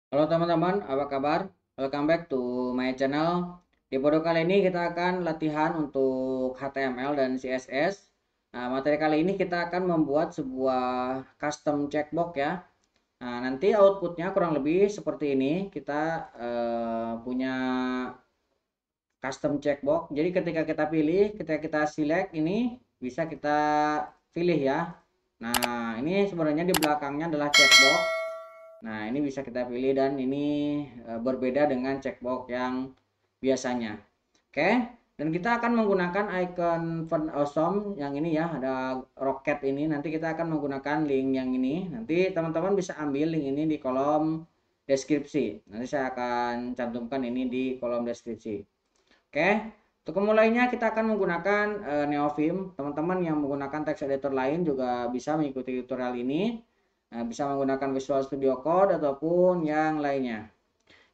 Halo teman-teman, apa kabar? Welcome back to my channel. Di video kali ini kita akan latihan untuk HTML dan CSS. Nah, materi kali ini kita akan membuat sebuah custom checkbox ya. Nah, nanti outputnya kurang lebih seperti ini. Kita punya custom checkbox. Jadi ketika kita pilih, ketika kita select ini bisa kita pilih ya. Nah, ini sebenarnya di belakangnya adalah checkbox. Nah, ini bisa kita pilih dan ini berbeda dengan checkbox yang biasanya. Oke, dan kita akan menggunakan icon font awesome yang ini ya, ada roket ini. Nanti kita akan menggunakan link yang ini. Nanti teman-teman bisa ambil link ini di kolom deskripsi. Nanti saya akan cantumkan ini di kolom deskripsi. Oke, untuk memulainya kita akan menggunakan Neovim. Teman-teman yang menggunakan text editor lain juga bisa mengikuti tutorial ini. Bisa menggunakan Visual Studio Code ataupun yang lainnya.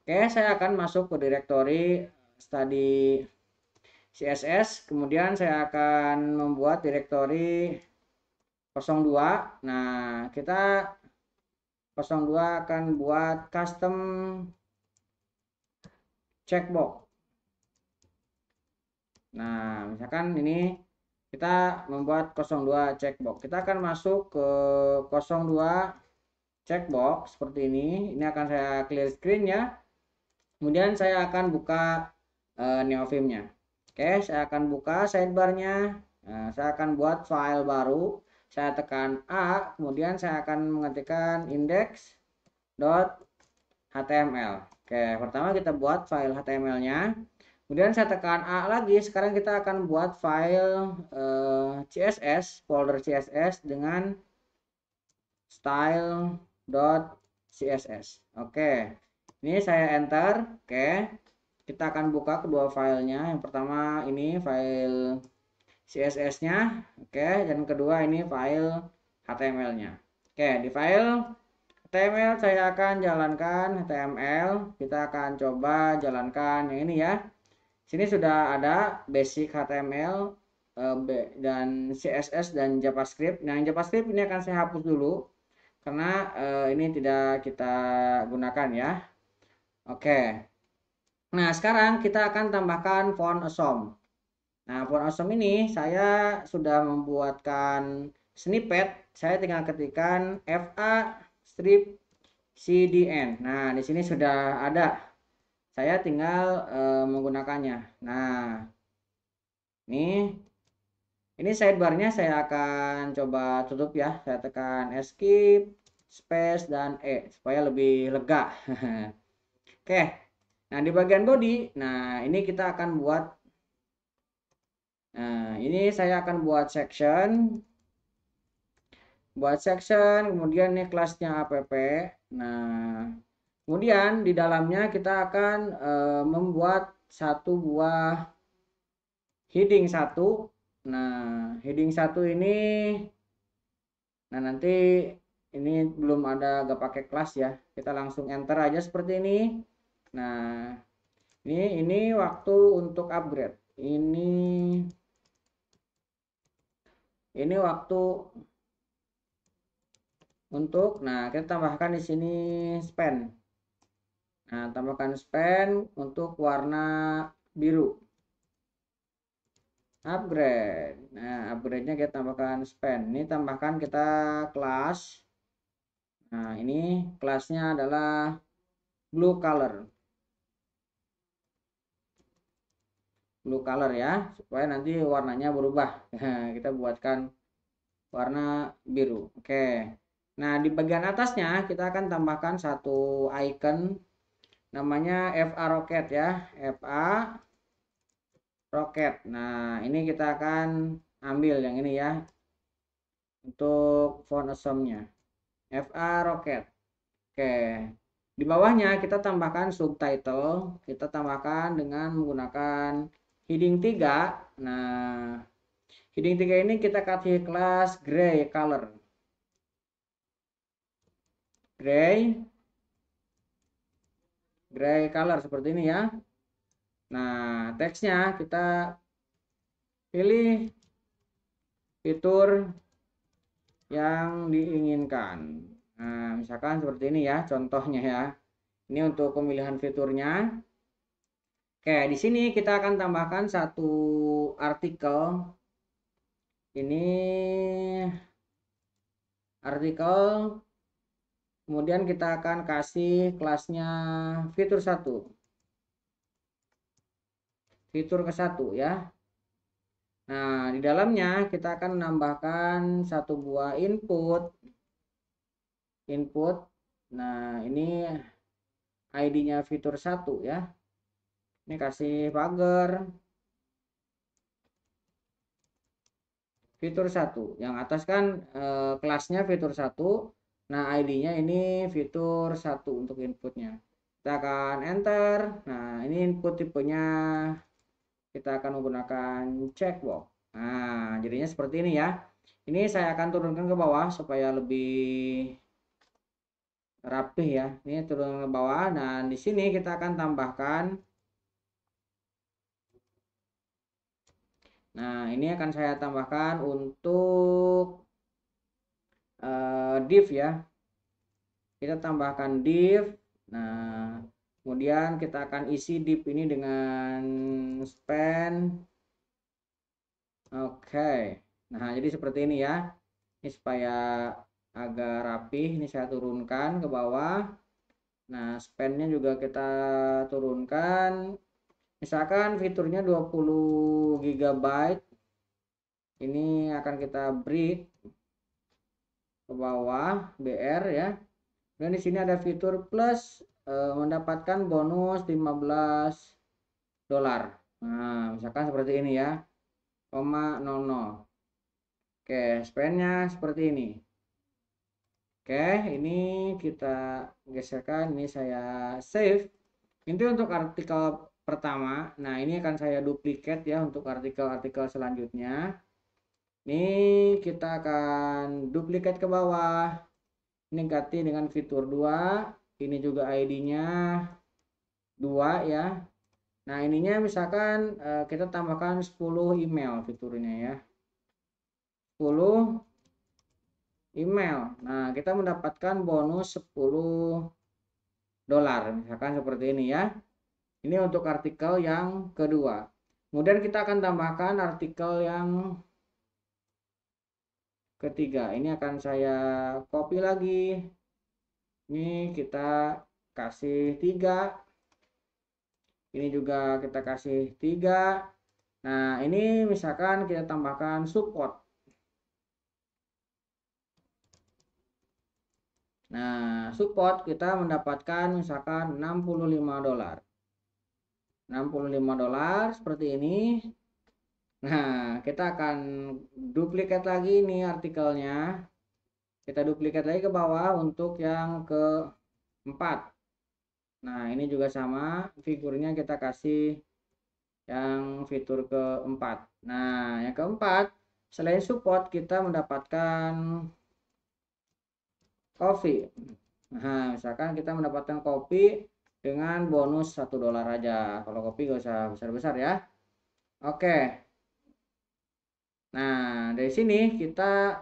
Oke, saya akan masuk ke direktori study CSS. Kemudian saya akan membuat direktori 02. Nah, kita 02 akan buat custom checkbox. Nah, misalkan ini kita membuat 02 checkbox. Kita akan masuk ke 02 checkbox seperti ini. Ini akan saya clear screen ya. Kemudian saya akan buka Neovim-nya. Oke, saya akan buka sidebar-nya. Nah, saya akan buat file baru. Saya tekan A, kemudian saya akan mengetikkan index.html. Oke, pertama kita buat file HTML-nya. Kemudian saya tekan A lagi. Sekarang kita akan buat file CSS, folder CSS dengan style.css. Oke, ini saya enter. Oke, kita akan buka kedua filenya. Yang pertama ini file CSS-nya. Oke, dan kedua ini file HTML-nya. Oke, di file HTML saya akan jalankan HTML. Kita akan coba jalankan yang ini ya. Sini sudah ada basic HTML dan CSS dan JavaScript. Nah, yang JavaScript ini akan saya hapus dulu karena ini tidak kita gunakan ya. Oke. Nah, sekarang kita akan tambahkan font awesome. Nah, font awesome ini saya sudah membuatkan snippet. Saya tinggal ketikkan FA strip CDN. Nah, di sini sudah ada. Saya tinggal menggunakannya. Nah, ini sidebarnya saya akan coba tutup ya. Saya tekan escape, space, dan E supaya lebih lega. Oke, nah di bagian body, nah ini kita akan buat, nah ini saya akan buat section, kemudian ini kelasnya app. Nah, kemudian di dalamnya kita akan membuat satu buah heading satu. Nah, heading satu ini, nah nanti ini belum ada, gak pakai kelas ya, kita langsung enter aja seperti ini. Nah, ini waktu untuk upgrade. Ini waktu untuk, nah kita tambahkan di sini span. Nah, tambahkan span untuk warna biru. Upgrade. Nah, upgrade-nya kita tambahkan span. Ini tambahkan kita kelas. Nah, ini kelasnya adalah blue color. Blue color ya, supaya nanti warnanya berubah. Kita buatkan warna biru. Oke. Nah, di bagian atasnya kita akan tambahkan satu icon namanya FA Rocket ya. FA Rocket. Nah, ini kita akan ambil yang ini ya. Untuk font awesome-nya. FA Rocket. Oke. Di bawahnya kita tambahkan subtitle. Kita tambahkan dengan menggunakan heading 3. Nah, heading 3 ini kita kasih kelas gray color. Gray color seperti ini ya. Nah, teksnya kita pilih fitur yang diinginkan. Nah, misalkan seperti ini ya contohnya ya. Ini untuk pemilihan fiturnya. Oke, di sini kita akan tambahkan satu artikel. Ini artikel, kemudian kita akan kasih kelasnya fitur 1. Fitur ke-1 ya. Nah, di dalamnya kita akan menambahkan satu buah input. Nah, ini ID-nya fitur 1 ya. Ini kasih pagar fitur 1. Yang atas kan kelasnya fitur 1. Nah, ID-nya ini fitur 1 untuk inputnya. Kita akan enter. Nah, ini input tipenya kita akan menggunakan checkbox. Nah, jadinya seperti ini ya. Ini saya akan turunkan ke bawah supaya lebih rapih ya. Ini turun ke bawah dan di sini kita akan tambahkan. Nah, ini akan saya tambahkan untuk div ya. Kita tambahkan div. Nah, kemudian kita akan isi div ini dengan span. Oke. Nah, jadi seperti ini ya. Ini supaya agak rapih, ini saya turunkan ke bawah. Nah, span-nya juga kita turunkan. Misalkan fiturnya 20 GB. Ini akan kita break ke bawah BR ya. Dan di sini ada fitur plus mendapatkan bonus $15. Nah, misalkan seperti ini ya. 0,00. Oke, span-nya seperti ini. Oke, ini kita geserkan. Ini saya save. Itu untuk artikel pertama. Nah, ini akan saya duplikat ya untuk artikel-artikel selanjutnya. Ini kita akan duplikat ke bawah. Ini ganti dengan fitur 2. Ini juga ID-nya 2 ya. Nah, ininya misalkan kita tambahkan 10 email fiturnya ya. 10 email. Nah, kita mendapatkan bonus $10. Misalkan seperti ini ya. Ini untuk artikel yang kedua. Kemudian kita akan tambahkan artikel yang ketiga. Ini akan saya copy lagi. Ini kita kasih 3. Ini juga kita kasih 3. Nah, ini misalkan kita tambahkan support. Nah, support kita mendapatkan misalkan $65. $65 seperti ini. Nah, kita akan duplikat lagi nih artikelnya. Kita duplikat lagi ke bawah untuk yang keempat. Nah, ini juga sama, figurnya kita kasih yang fitur keempat. Nah, yang keempat, selain support kita mendapatkan coffee. Nah, misalkan kita mendapatkan kopi dengan bonus $1 aja. Kalau kopi gak usah besar-besar ya. Oke. Nah, dari sini kita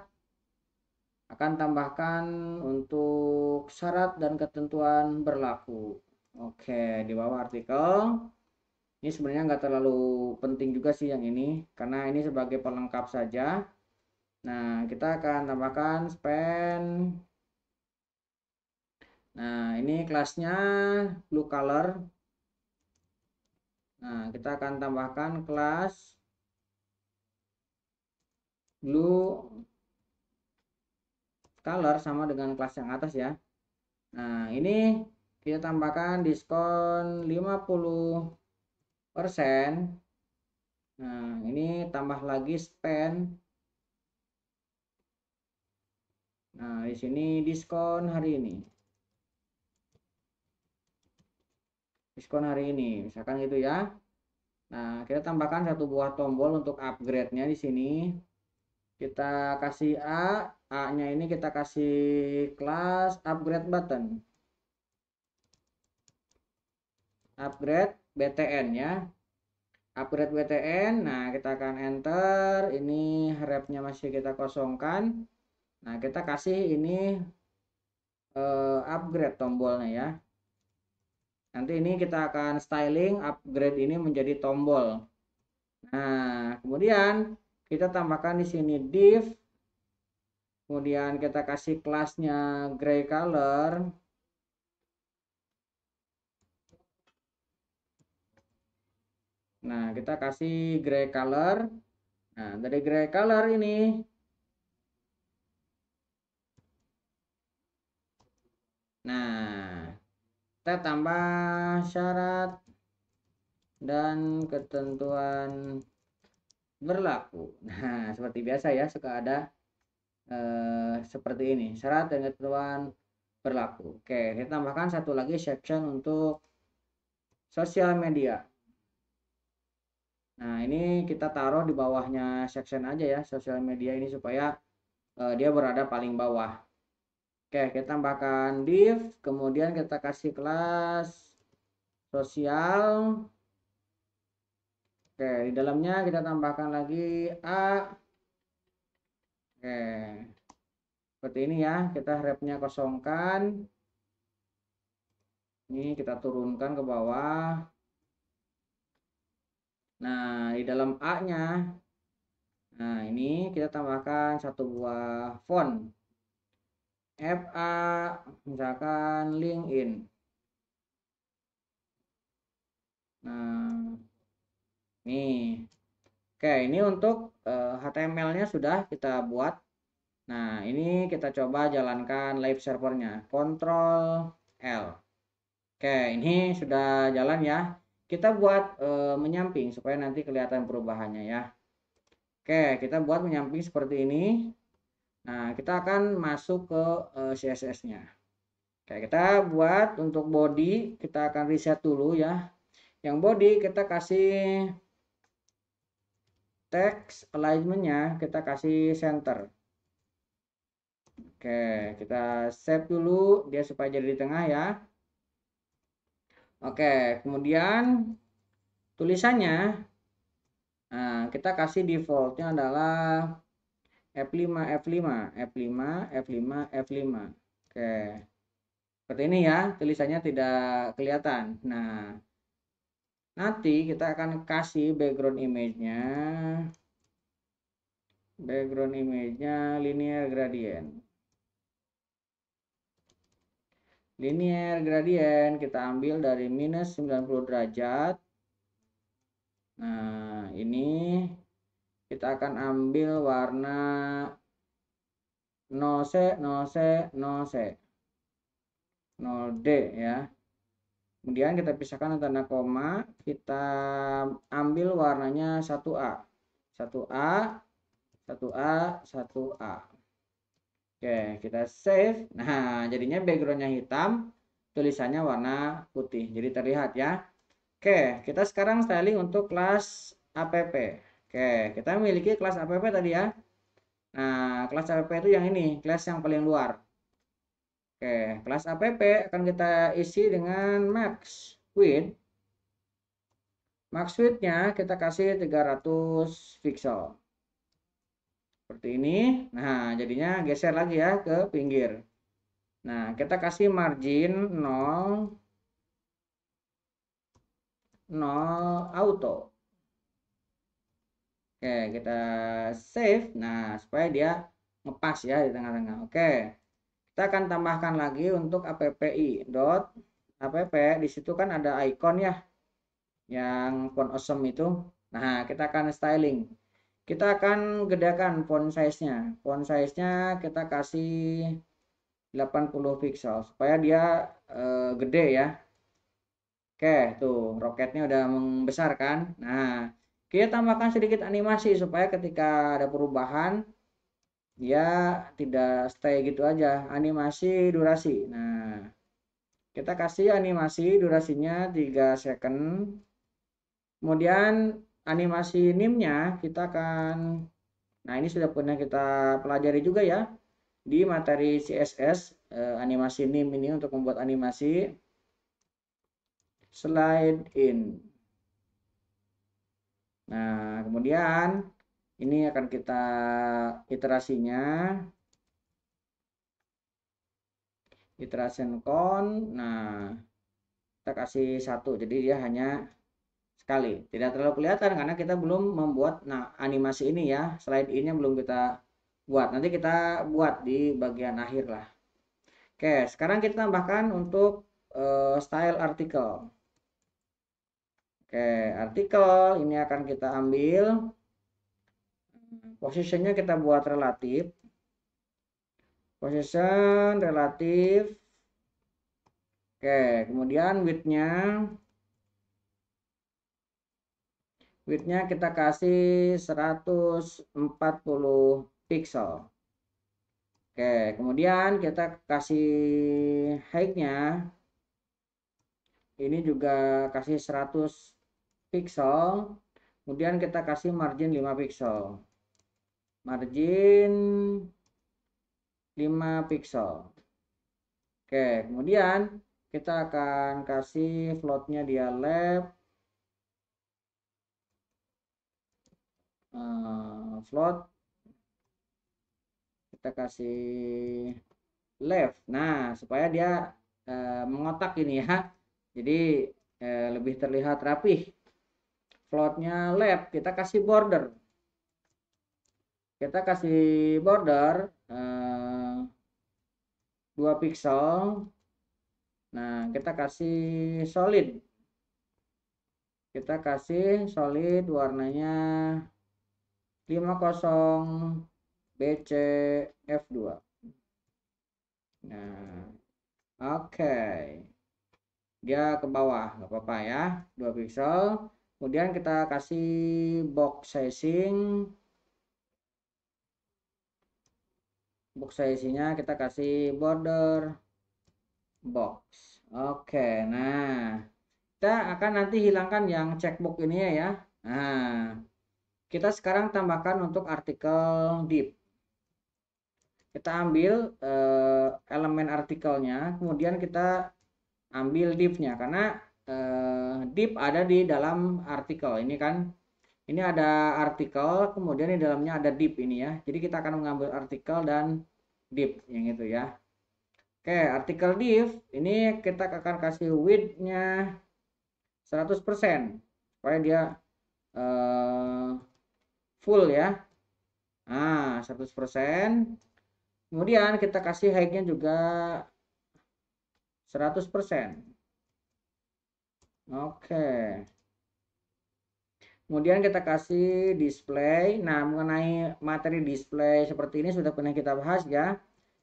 akan tambahkan untuk syarat dan ketentuan berlaku. Oke, di bawah artikel. Ini sebenarnya nggak terlalu penting juga sih yang ini, karena ini sebagai pelengkap saja. Nah, kita akan tambahkan span. Nah, ini kelasnya blue color. Nah, kita akan tambahkan kelas blue color sama dengan kelas yang atas ya. Nah, ini kita tambahkan diskon 50%. Nah, ini tambah lagi spend. Nah, di sini diskon hari ini. Diskon hari ini, misalkan gitu ya. Nah, kita tambahkan satu buah tombol untuk upgrade-nya di sini. Kita kasih A-nya ini kita kasih kelas upgrade button. Upgrade BTN ya. Upgrade BTN. Nah, kita akan enter. Ini wrap-nya masih kita kosongkan. Nah, kita kasih ini upgrade tombolnya ya. Nanti ini kita akan styling, upgrade ini menjadi tombol. Nah, kemudian kita tambahkan di sini div, kemudian kita kasih kelasnya gray color. Nah, kita kasih gray color. Nah, dari gray color ini, nah, kita tambah syarat dan ketentuan berlaku. Nah, seperti biasa ya, suka ada seperti ini, syarat dan ketentuan berlaku. Oke, kita tambahkan satu lagi section untuk sosial media. Nah, ini kita taruh di bawahnya section aja ya, sosial media ini supaya dia berada paling bawah. Oke, kita tambahkan div, kemudian kita kasih kelas sosial. Oke, di dalamnya kita tambahkan lagi A. Oke, seperti ini ya, kita wrapnya kosongkan. Ini kita turunkan ke bawah. Nah, di dalam A-nya, nah ini kita tambahkan satu buah font. FA, misalkan LinkedIn. Nah, nih. Oke, ini untuk HTML-nya sudah kita buat. Nah, ini kita coba jalankan live servernya. Ctrl L. Oke, ini sudah jalan ya. Kita buat menyamping supaya nanti kelihatan perubahannya ya. Oke, kita buat menyamping seperti ini. Nah, kita akan masuk ke CSS-nya. Oke, kita buat untuk body, kita akan reset dulu ya. Yang body kita kasih text alignment-nya, kita kasih center. Oke, kita save dulu dia supaya jadi di tengah ya. Oke, kemudian tulisannya, nah, kita kasih defaultnya adalah F5, F5, F5, F5, F5. Oke, seperti ini ya, tulisannya tidak kelihatan. Nah, nanti kita akan kasih background image-nya linear gradient. Linear gradient kita ambil dari minus 90 derajat. Nah, ini kita akan ambil warna 0C, 0C, 0C, 0D ya. Kemudian kita pisahkan tanda koma, kita ambil warnanya 1A. 1A, 1A, 1A. Oke, kita save. Nah, jadinya backgroundnya hitam, tulisannya warna putih. Jadi terlihat ya. Oke, kita sekarang styling untuk kelas app. Oke, kita memiliki kelas app tadi ya. Nah, kelas app itu yang ini, kelas yang paling luar. Oke, kelas app akan kita isi dengan max width. Max width-nya kita kasih 300 pixel. Seperti ini. Nah, jadinya geser lagi ya ke pinggir. Nah, kita kasih margin 0, 0 auto. Oke, kita save. Nah, supaya dia ngepas ya di tengah-tengah. Oke. Kita akan tambahkan lagi untuk appi dot app. Di situ kan ada icon ya, yang font awesome itu. Nah, kita akan styling. Kita akan gedekan font size-nya. Font size-nya kita kasih 80 pixel supaya dia gede ya. Oke, tuh roketnya udah membesar kan. Nah, kita tambahkan sedikit animasi supaya ketika ada perubahan dia tidak stay gitu aja. Animasi durasi. Nah, kita kasih animasi durasinya 3 second. Kemudian animasi NIM-nya kita akan, nah ini sudah pernah kita pelajari juga ya di materi CSS, animasi NIM ini untuk membuat animasi slide in. Nah, kemudian ini akan kita iterasinya, iteration count. Nah, kita kasih 1, jadi dia hanya sekali, tidak terlalu kelihatan karena kita belum membuat animasi ini ya, slide ini belum kita buat, nanti kita buat di bagian akhir lah. Oke, sekarang kita tambahkan untuk style artikel. Oke, artikel ini akan kita ambil, posisinya kita buat relatif, position relatif. Oke, kemudian widthnya kita kasih 140 pixel. Oke, kemudian kita kasih height-nya ini juga kasih 100 pixel. Kemudian kita kasih margin 5 pixel. Margin 5 pixel. Oke, kemudian kita akan kasih floatnya dia left. Float kita kasih left. Nah, supaya dia mengotak ini ya. Jadi lebih terlihat rapih. Floatnya left, kita kasih border. Kita kasih border 2 pixel. Nah, kita kasih solid. Kita kasih solid warnanya 50 BCF2. Nah, oke. Dia ke bawah, nggak apa-apa ya, 2 pixel. Kemudian kita kasih box sizing. Box size-nya kita kasih border box. Oke, nah kita akan nanti hilangkan yang checkbox ini ya. Nah, kita sekarang tambahkan untuk artikel div. Kita ambil elemen artikelnya, kemudian kita ambil div-nya karena div ada di dalam artikel ini kan. Ini ada artikel, kemudian di dalamnya ada div ini ya. Jadi kita akan mengambil artikel dan div yang itu ya. Oke, artikel div ini kita akan kasih width-nya 100% supaya dia full ya. Nah, 100%. Kemudian kita kasih height-nya juga 100%. Oke. Kemudian kita kasih display. Nah, mengenai materi display seperti ini sudah pernah kita bahas ya.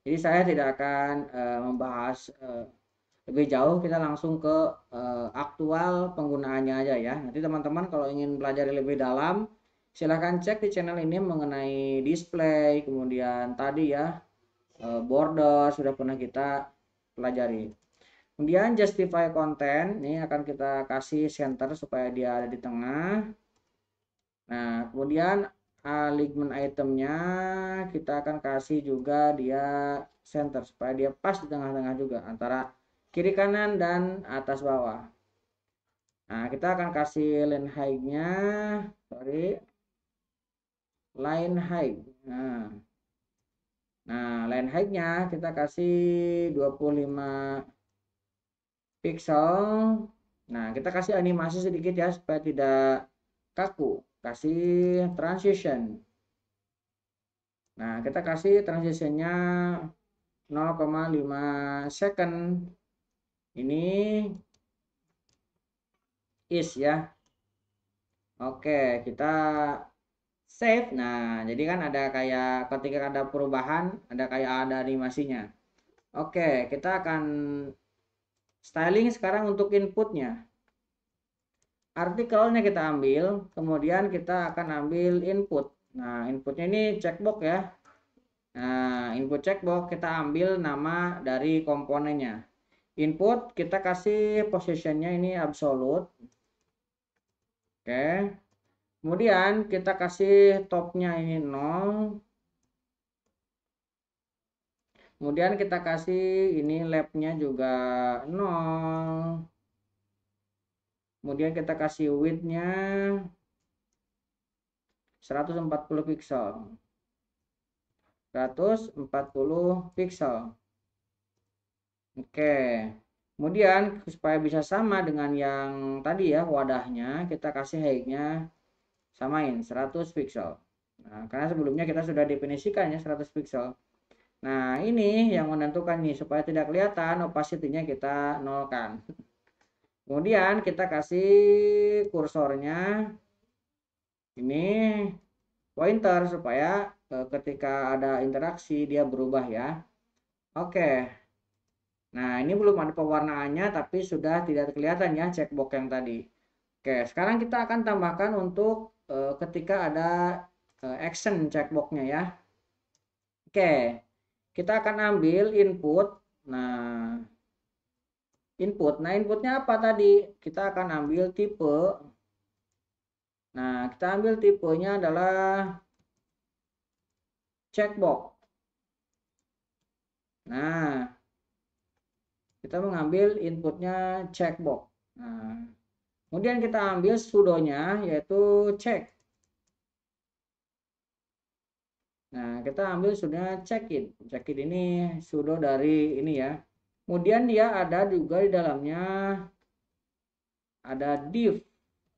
Jadi saya tidak akan membahas lebih jauh, kita langsung ke aktual penggunaannya aja ya. Nanti teman-teman kalau ingin belajar lebih dalam, silahkan cek di channel ini mengenai display, kemudian tadi ya border sudah pernah kita pelajari. Kemudian justify content, ini akan kita kasih center supaya dia ada di tengah. Nah, kemudian alignment itemnya kita akan kasih juga dia center supaya dia pas di tengah-tengah juga antara kiri kanan dan atas bawah. Nah, kita akan kasih line height-nya, line height. Nah, line height-nya kita kasih 25 pixel. Nah, kita kasih animasi sedikit ya supaya tidak kaku. Kasih transition. Nah, kita kasih transitionnya 0,5 second. Ini is ya. Oke, kita save. Nah, jadi kan ada kayak ketika ada perubahan, ada kayak ada animasinya. Oke, kita akan styling sekarang untuk inputnya. Artikelnya kita ambil, kemudian kita akan ambil input. Nah, inputnya ini checkbox ya. Nah, input checkbox kita ambil nama dari komponennya. Input kita kasih positionnya ini absolute. Oke. Kemudian kita kasih topnya ini 0. Kemudian kita kasih ini labnya juga 0. Kemudian kita kasih width-nya 140 pixel. 140 pixel. Oke. Kemudian supaya bisa sama dengan yang tadi ya wadahnya, kita kasih height-nya samain 100 pixel. Nah, karena sebelumnya kita sudah definisikan ya 100 pixel. Nah, ini yang menentukan nih supaya tidak kelihatan opacity-nya kita nolkan. Kemudian kita kasih kursornya ini pointer supaya ketika ada interaksi dia berubah ya. Oke. Nah, ini belum ada pewarnaannya tapi sudah tidak kelihatan ya checkbox yang tadi. Oke, sekarang kita akan tambahkan untuk ketika ada action checkboxnya ya. Oke, kita akan ambil input. Nah, inputnya apa tadi? Kita akan ambil tipe. Nah, kita ambil tipenya adalah checkbox. Nah, kita mengambil inputnya checkbox. Nah, kemudian kita ambil sudonya yaitu check. Nah, kita ambil sudah check-in. Check-in ini sudo dari ini ya. Kemudian dia ada juga di dalamnya ada div.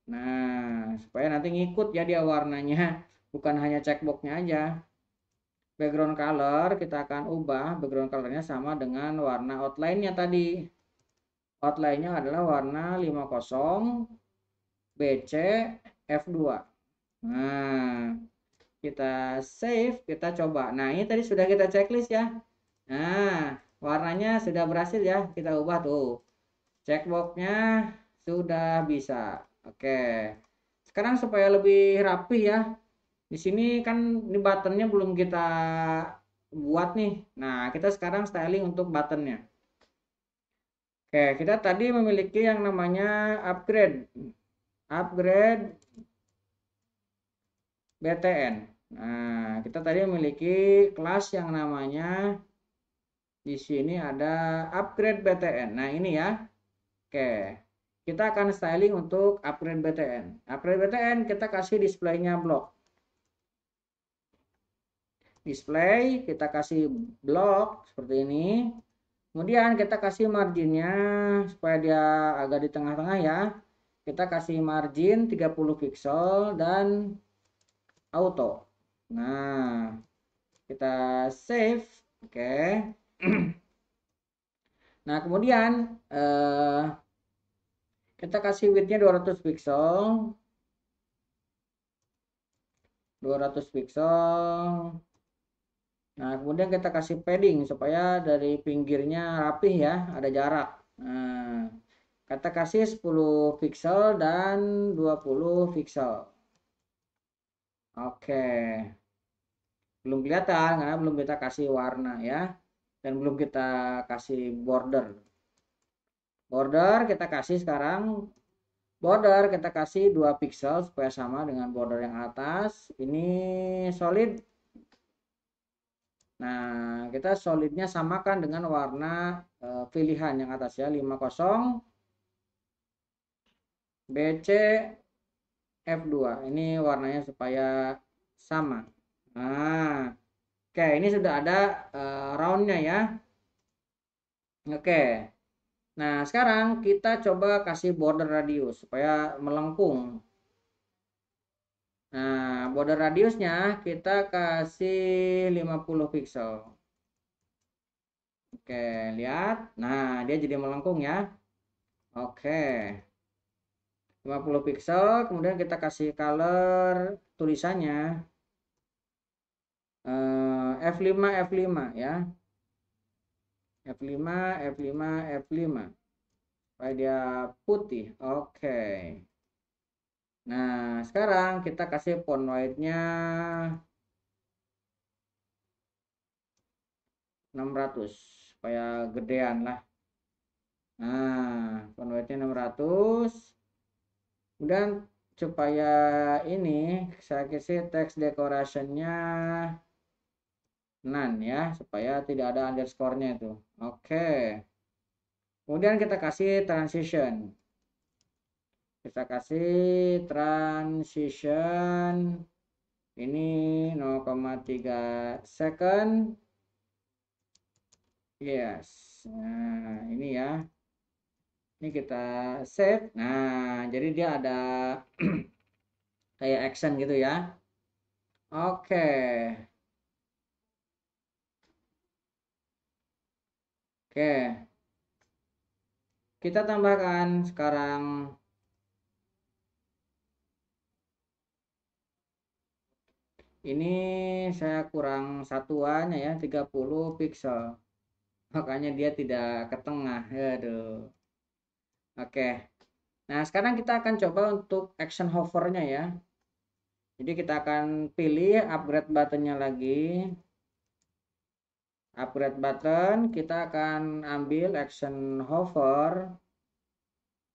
Nah, supaya nanti ngikut ya dia warnanya, bukan hanya checkboxnya aja. Background color kita akan ubah background colornya sama dengan warna outline-nya tadi. Outline-nya adalah warna 50 BC F2. Nah, kita save, kita coba. Nah, ini tadi sudah kita checklist ya. Nah, warnanya sudah berhasil ya kita ubah tuh. Checkboxnya sudah bisa. Oke. Sekarang supaya lebih rapi ya. Di sini kan ini buttonnya belum kita buat nih. Nah, kita sekarang styling untuk buttonnya. Oke, kita tadi memiliki yang namanya upgrade. Upgrade BTN. Nah, kita tadi memiliki kelas yang namanya di sini ada upgrade BTN. Nah, ini ya. Oke. Kita akan styling untuk upgrade BTN. Upgrade BTN kita kasih displaynya blok. Display kita kasih blok seperti ini. Kemudian kita kasih marginnya supaya dia agak di tengah-tengah ya. Kita kasih margin 30 pixel dan auto. Nah, kita save. Oke. Nah, kemudian kita kasih width-nya 200 pixel. 200 pixel. Nah, kemudian kita kasih padding supaya dari pinggirnya rapih ya, ada jarak. Nah, kita kasih 10 pixel dan 20 pixel. Oke. Belum kelihatan karena belum kita kasih warna ya. Dan belum kita kasih border. Border kita kasih sekarang. Border kita kasih 2 pixel supaya sama dengan border yang atas. Ini solid. Nah, kita solidnya samakan dengan warna pilihan yang atas ya, 50 BC F2. Ini warnanya supaya sama. Nah, oke, ini sudah ada roundnya ya. Oke. Nah, sekarang kita coba kasih border radius supaya melengkung. Nah, border radiusnya kita kasih 50 pixel. Oke, lihat. Nah, dia jadi melengkung ya. Oke. 50 pixel, kemudian kita kasih color tulisannya F5 F5 ya. F5 F5 F5 supaya dia putih. Oke. Nah, sekarang kita kasih font weight-nya 600 supaya gedean lah. Nah, font weight-nya 600. Kemudian supaya ini saya kasih text decoration-nya none ya, supaya tidak ada underscore-nya itu. Oke. Kemudian kita kasih transition. Kita kasih transition ini 0,3 second. Yes. Nah, ini ya. Ini kita save. Nah, jadi dia ada kayak action gitu ya. Oke. Oke. Kita tambahkan sekarang ini saya kurang satuannya ya 30 pixel. Makanya dia tidak ke tengah. Aduh. Oke. Nah, sekarang kita akan coba untuk action hovernya ya. Jadi kita akan pilih upgrade buttonnya lagi. Upgrade button, kita akan ambil action hover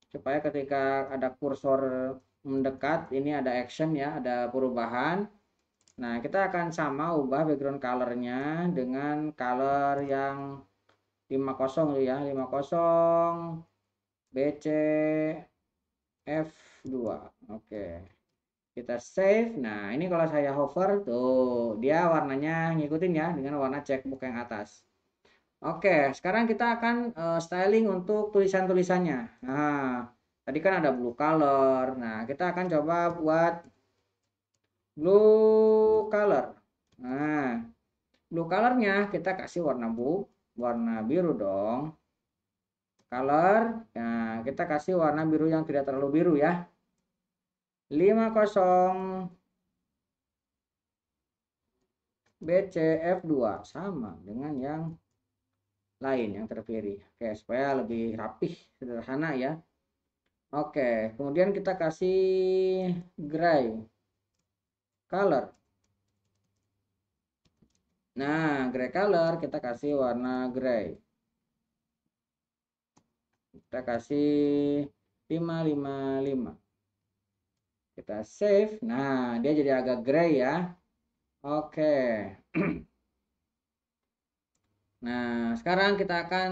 supaya ketika ada kursor mendekat, ini ada action ya, ada perubahan. Nah, kita akan sama ubah background colornya dengan color yang 50 ya, 50 BC F2. Oke. Kita save. Nah, ini kalau saya hover tuh, dia warnanya ngikutin ya dengan warna checkbox yang atas. Oke, sekarang kita akan styling untuk tulisan-tulisannya. Nah, tadi kan ada blue color. Nah, kita akan coba buat blue color. Nah, blue colornya kita kasih warna biru dong. Color, nah kita kasih warna biru yang tidak terlalu biru ya. 50 BCF2 sama dengan yang lain yang terpilih. Oke, supaya lebih rapih, sederhana ya. Oke, kemudian kita kasih gray color. Nah, gray color kita kasih warna gray. Kita kasih 555. Kita save. Nah, dia jadi agak gray ya. Oke. Nah, sekarang kita akan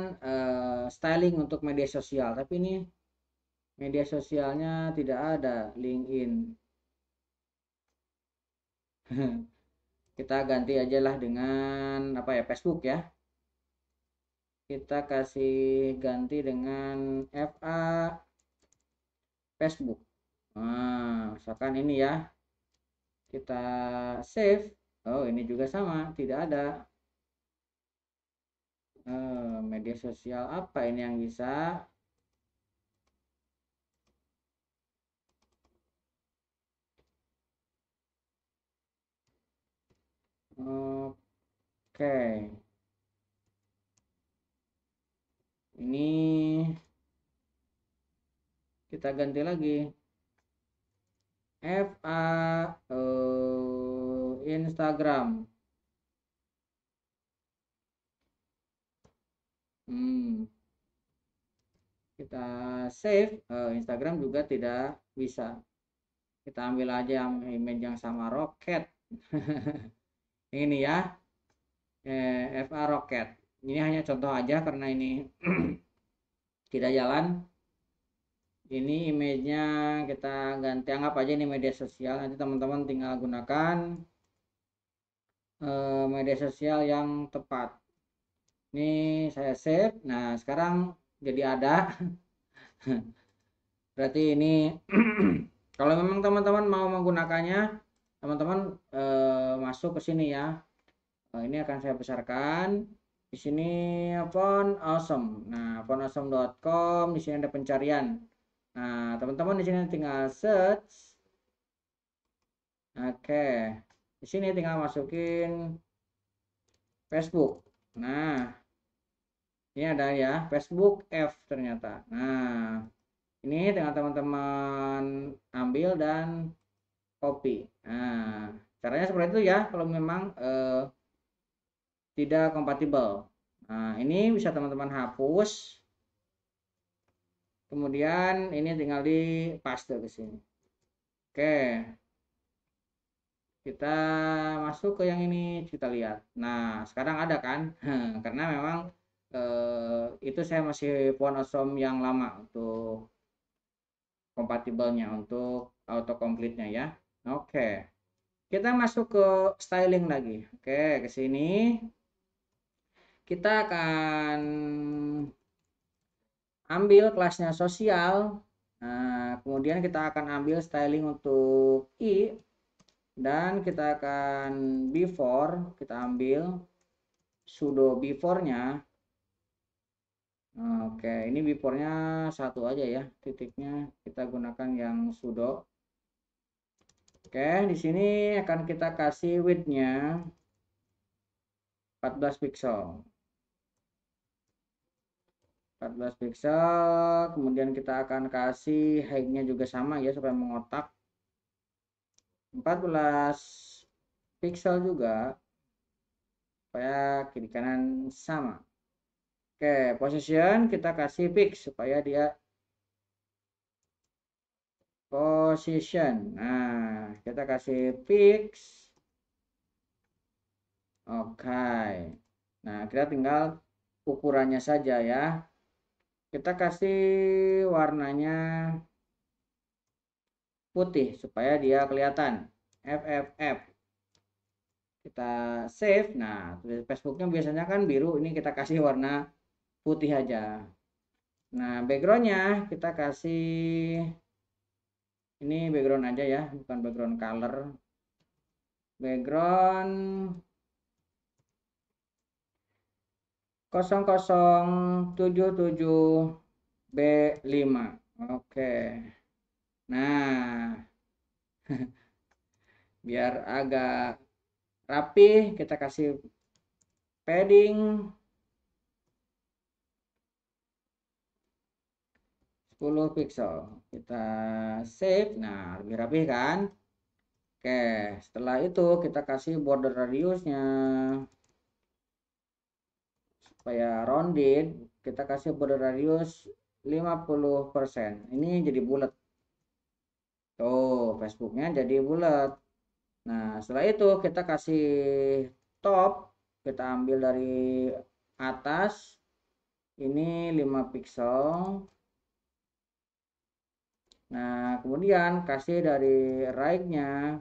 styling untuk media sosial. Tapi ini media sosialnya tidak ada LinkedIn. Kita ganti aja lah dengan apa ya, Facebook ya. Kita kasih ganti dengan FA Facebook. Nah, misalkan ini ya. Kita save. Oh, ini juga sama, tidak ada. Media sosial apa ini yang bisa? Oke. Ini kita ganti lagi. FA Instagram. Kita save. Instagram juga tidak bisa. Kita ambil aja yang image yang sama roket. Ini ya, FA roket. Ini hanya contoh aja karena ini tidak jalan. Ini image-nya kita ganti, anggap aja ini media sosial. Nanti teman-teman tinggal gunakan media sosial yang tepat. Ini saya save. Nah, sekarang jadi ada. Berarti ini kalau memang teman-teman mau menggunakannya, teman-teman masuk ke sini ya. Ini akan saya besarkan. Di sini font awesome. Nah, fontawesome.com, di sini ada pencarian. Nah, teman-teman di sini tinggal search. Oke. Di sini tinggal masukin Facebook. Nah, ini ada ya, Facebook F ternyata. Nah, ini tinggal teman-teman ambil dan copy. Nah, caranya seperti itu ya kalau memang tidak kompatibel. Nah, ini bisa teman-teman hapus. Kemudian ini tinggal di paste ke sini. Oke. Kita masuk ke yang ini, kita lihat. Nah, sekarang ada kan? Karena memang itu saya masih font awesome yang lama untuk kompatibelnya, untuk autocomplete-nya ya. Oke. Kita masuk ke styling lagi. Oke, ke sini. Kita akan ambil kelasnya sosial. Nah, kemudian kita akan ambil styling untuk I, dan kita akan before, kita ambil sudo before-nya. Oke, ini before-nya satu aja ya, titiknya kita gunakan yang sudo. Oke, di sini akan kita kasih width-nya 14 pixel. 14 pixel, kemudian kita akan kasih height-nya juga sama ya supaya mengotak. 14 pixel juga supaya kiri kanan sama. Oke, position kita kasih fix supaya dia position. Nah, kita kasih fix. Oke. Nah, kita tinggal ukurannya saja ya. Kita kasih warnanya putih supaya dia kelihatan. FFF. Kita save. Nah, Facebooknya biasanya kan biru, ini kita kasih warna putih aja. Nah, backgroundnya kita kasih ini background aja ya, bukan background color. Background 0077B5. Oke. Nah, biar agak rapi kita kasih padding 10 pixel. Kita save. Nah, lebih rapi kan? Oke, setelah itu kita kasih border radiusnya supaya rounded. Kita kasih border radius 50%. Ini jadi bulat. Tuh, Facebooknya jadi bulat. Nah, setelah itu kita kasih top. Kita ambil dari atas. Ini 5 pixel. Nah, kemudian kasih dari right-nya.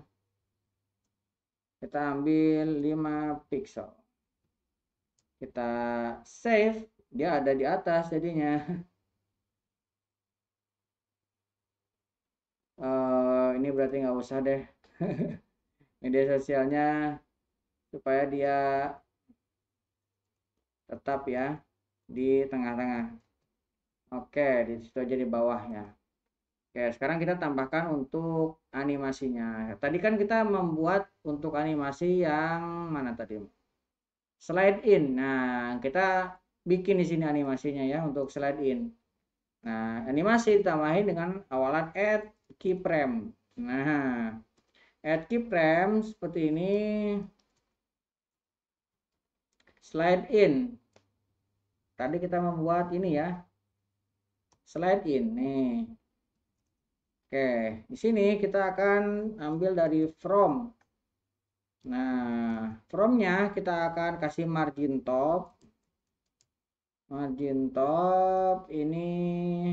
Kita ambil 5 pixel. Kita save. Dia ada di atas jadinya. Ini berarti nggak usah deh. Media sosialnya supaya dia tetap ya di tengah-tengah. Oke, di situ aja di bawahnya. Oke, sekarang kita tambahkan untuk animasinya. Tadi kan kita membuat untuk animasi yang mana tadi? Slide in. Nah, kita bikin di sini animasinya ya untuk slide in. Nah, animasi ditambahin dengan awalan add keyframe. Nah, add keyframe seperti ini. Slide in. Tadi kita membuat ini ya. Slide in nih. Oke, di sini kita akan ambil dari from. Nah, from-nya kita akan kasih margin top. Margin top ini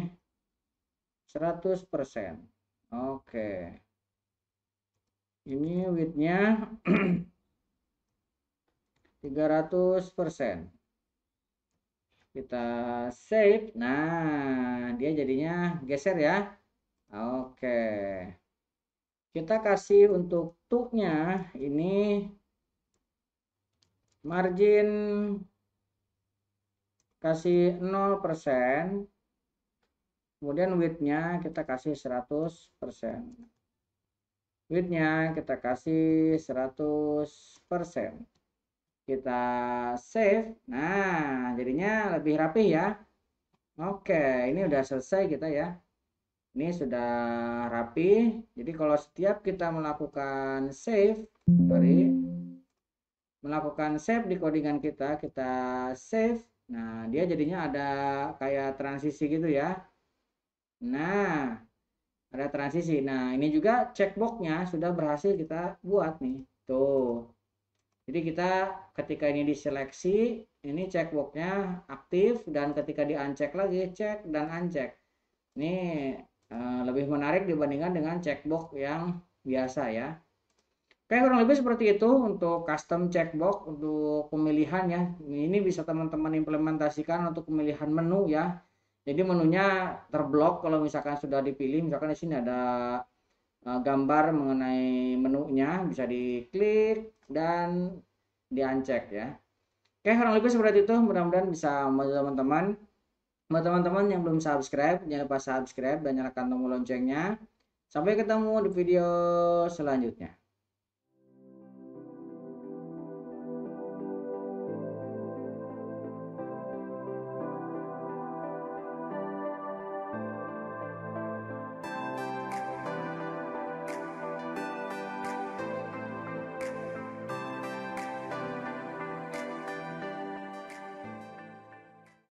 100%. Oke. Ini width-nya 300%. Kita save. Nah, dia jadinya geser ya. Oke. Kita kasih untuk to-nya ini margin kasih 0%. Kemudian width-nya kita kasih 100%. Width-nya kita kasih 100%. Kita save. Nah, jadinya lebih rapi ya. Oke, ini udah selesai kita ya. Ini sudah rapi. Jadi kalau setiap kita melakukan save, melakukan save di codingan kita, kita save. Nah, dia jadinya ada kayak transisi gitu ya. Nah, ada transisi. Nah, ini juga checkbox-nya sudah berhasil kita buat nih. Tuh. Jadi kita ketika ini diseleksi, ini checkbox-nya aktif, dan ketika di uncheck lagi, check dan uncheck. Ini lebih menarik dibandingkan dengan checkbox yang biasa ya. Oke, kurang lebih seperti itu untuk custom checkbox untuk pemilihan ya. Ini bisa teman-teman implementasikan untuk pemilihan menu ya. Jadi menunya terblok kalau misalkan sudah dipilih, misalkan di sini ada gambar mengenai menunya, bisa diklik dan diancek ya. Oke, kurang lebih seperti itu. Mudah-mudahan bisa membantu teman-teman. Buat teman-teman yang belum subscribe, jangan lupa subscribe dan nyalakan tombol loncengnya. Sampai ketemu di video selanjutnya.